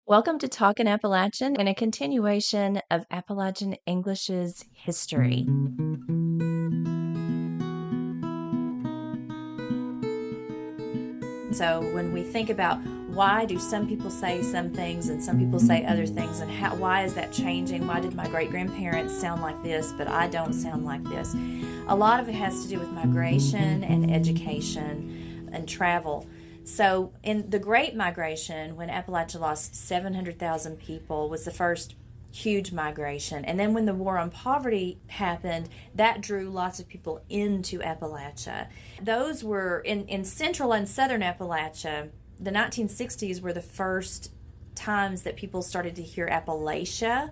Welcome to Talkin' Appalachian and a continuation of Appalachian English's history. So when we think about why do some people say some things and some people say other things, and why is that changing? Why did my great-grandparents sound like this, but I don't sound like this? A lot of it has to do with migration and education and travel. So in the Great Migration, when Appalachia lost 700,000 people, was the first huge migration. And then when the War on Poverty happened, that drew lots of people into Appalachia. Those were in central and southern Appalachia. The 1960s were the first times that people started to hear Appa-lay-cha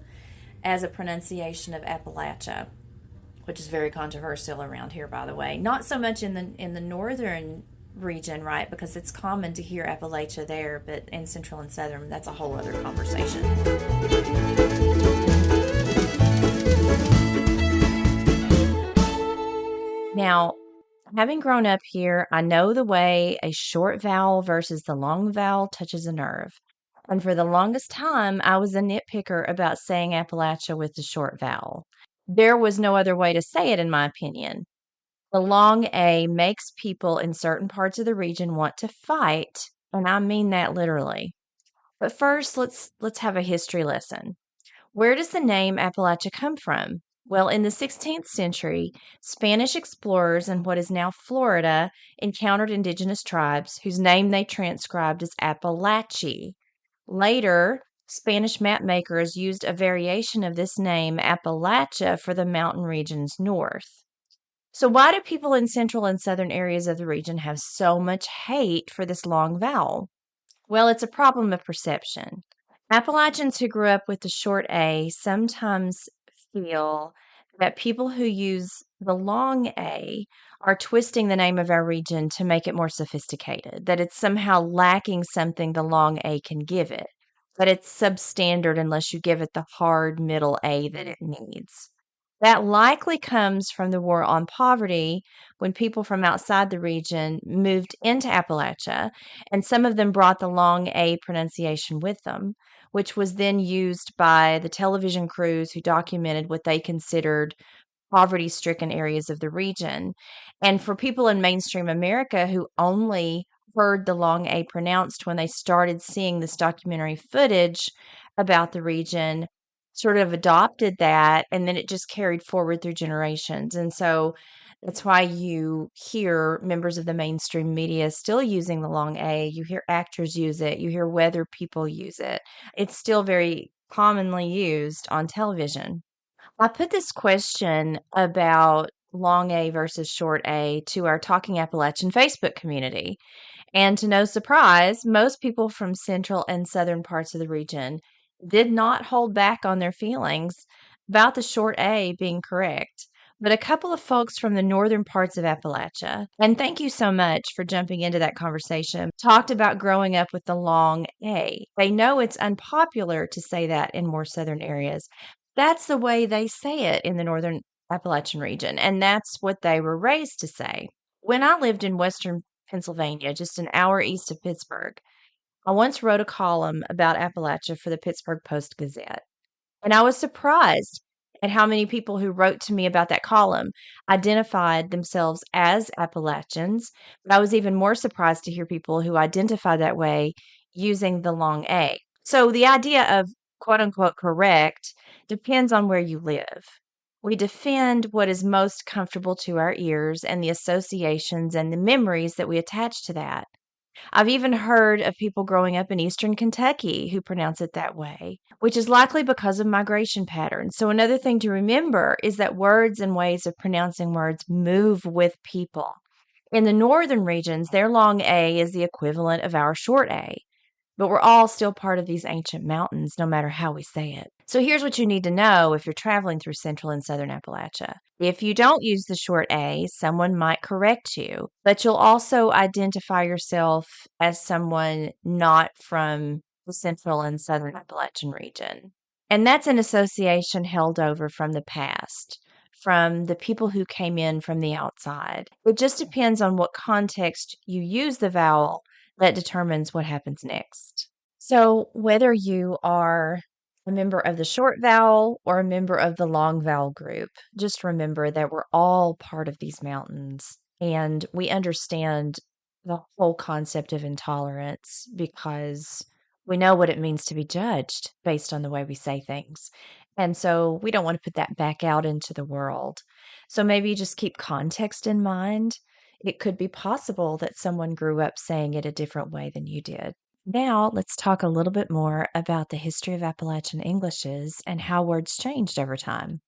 as a pronunciation of Appalachia, which is very controversial around here, by the way. Not so much in the northern region, right? Because it's common to hear Appalachia there, but in central and southern, that's a whole other conversation. Now, having grown up here, I know the way a short vowel versus the long vowel touches a nerve. And for the longest time, I was a nitpicker about saying Appalachia with the short vowel. There was no other way to say it, in my opinion. The long A makes people in certain parts of the region want to fight, and I mean that literally. But first, let's have a history lesson. Where does the name Appalachia come from? Well, in the 16th century, Spanish explorers in what is now Florida encountered indigenous tribes whose name they transcribed as Appa-la-chi. Later, Spanish map makers used a variation of this name, Appalachia, for the mountain regions north. So, why do people in central and southern areas of the region have so much hate for this long vowel? Well, it's a problem of perception. Appalachians who grew up with the short A sometimes feel that people who use the long A are twisting the name of our region to make it more sophisticated, that it's somehow lacking something the long A can give it, that it's substandard unless you give it the hard middle A that it needs. That likely comes from the War on Poverty when people from outside the region moved into Appalachia, and some of them brought the long A pronunciation with them, which was then used by the television crews who documented what they considered poverty stricken areas of the region. And for people in mainstream America who only heard the long A pronounced when they started seeing this documentary footage about the region, sort of adopted that, and then it just carried forward through generations. And so that's why you hear members of the mainstream media still using the long A. You hear actors use it, you hear weather people use it. It's still very commonly used on television. I put this question about long A versus short A to our Talking Appalachian Facebook community. And to no surprise, most people from central and southern parts of the region did not hold back on their feelings about the short A being correct. But a couple of folks from the northern parts of Appalachia, and thank you so much for jumping into that conversation, talked about growing up with the long A. They know it's unpopular to say that in more southern areas. That's the way they say it in the northern Appalachian region, and that's what they were raised to say. When I lived in western Pennsylvania, just an hour east of Pittsburgh, I once wrote a column about Appalachia for the Pittsburgh Post-Gazette, and I was surprised at how many people who wrote to me about that column identified themselves as Appalachians, but I was even more surprised to hear people who identify that way using the long A. So the idea of quote unquote correct depends on where you live. We defend what is most comfortable to our ears and the associations and the memories that we attach to that. I've even heard of people growing up in eastern Kentucky who pronounce it that way, which is likely because of migration patterns. So, another thing to remember is that words and ways of pronouncing words move with people. In the northern regions, their long A is the equivalent of our short A. But we're all still part of these ancient mountains, no matter how we say it. So here's what you need to know if you're traveling through central and southern Appalachia. If you don't use the short A, someone might correct you, but you'll also identify yourself as someone not from the central and southern Appalachian region. And that's an association held over from the past, from the people who came in from the outside. It just depends on what context you use the vowel that determines what happens next. So, whether you are a member of the short vowel or a member of the long vowel group, just remember that we're all part of these mountains and we understand the whole concept of intolerance because we know what it means to be judged based on the way we say things. And so we don't want to put that back out into the world. So maybe just keep context in mind. It could be possible that someone grew up saying it a different way than you did. Now, let's talk a little bit more about the history of Appalachian Englishes and how words changed over time.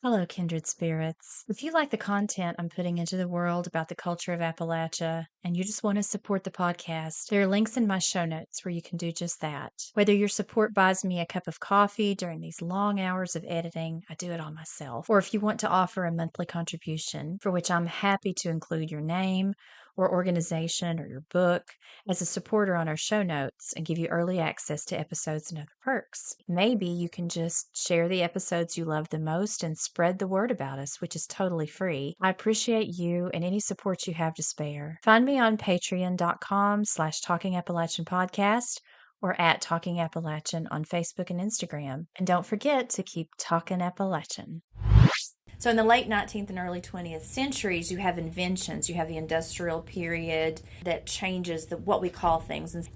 Hello, kindred spirits. If you like the content I'm putting into the world about the culture of Appalachia and you just want to support the podcast, there are links in my show notes where you can do just that. Whether your support buys me a cup of coffee during these long hours of editing, I do it all myself, or if you want to offer a monthly contribution, for which I'm happy to include your name or organization or your book as a supporter on our show notes and give you early access to episodes and other perks. Maybe you can just share the episodes you love the most and spread the word about us, which is totally free. I appreciate you and any support you have to spare. Find me on patreon.com/Talking Appalachian Podcast or at Talking Appalachian on Facebook and Instagram. And don't forget to keep talking Appalachian. So in the late 19th and early 20th centuries, you have inventions. You have the industrial period that changes what we call things. And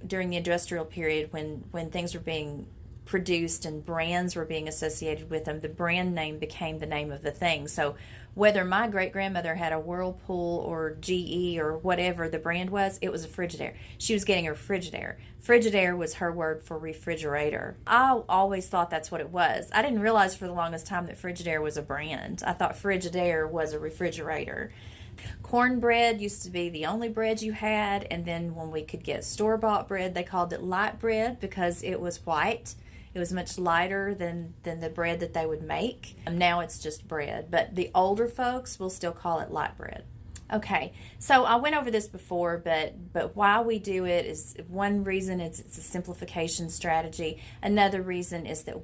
during the industrial period, when things were being produced and brands were being associated with them, the brand name became the name of the thing. So whether my great-grandmother had a Whirlpool or GE or whatever the brand was, it was a Frigidaire. She was getting her Frigidaire. Frigidaire was her word for refrigerator. I always thought that's what it was. I didn't realize for the longest time that Frigidaire was a brand. I thought Frigidaire was a refrigerator. Cornbread used to be the only bread you had, and then when we could get store-bought bread, they called it light bread because it was white. It was much lighter than the bread that they would make. Now it's just bread, but the older folks will still call it light bread. Okay, so I went over this before, but why we do it is one reason it's a simplification strategy. Another reason is that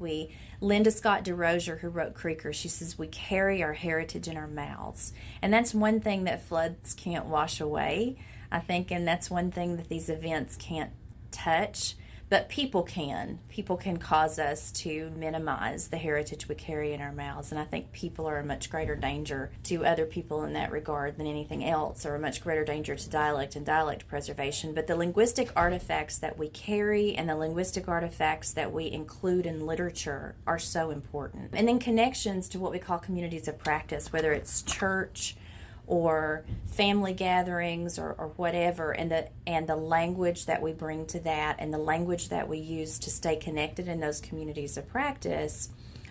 Linda Scott DeRosier, who wrote Creaker, she says we carry our heritage in our mouths. And that's one thing that floods can't wash away, I think, and that's one thing that these events can't touch. But people can cause us to minimize the heritage we carry in our mouths. And I think people are a much greater danger to other people in that regard than anything else, or a much greater danger to dialect and dialect preservation. But the linguistic artifacts that we carry and the linguistic artifacts that we include in literature are so important. And then connections to what we call communities of practice, whether it's church or family gatherings or whatever, and the language that we bring to that and the language that we use to stay connected in those communities of practice,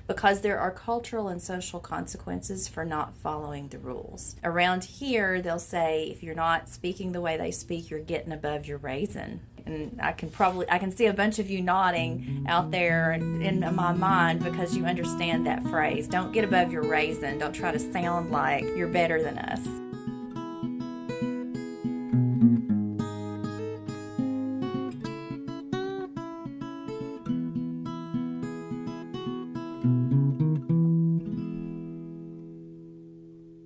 because there are cultural and social consequences for not following the rules. Around here, they'll say if you're not speaking the way they speak, you're getting above your raisin. And I can see a bunch of you nodding out there in my mind because you understand that phrase. Don't get above your raisin. Don't try to sound like you're better than us.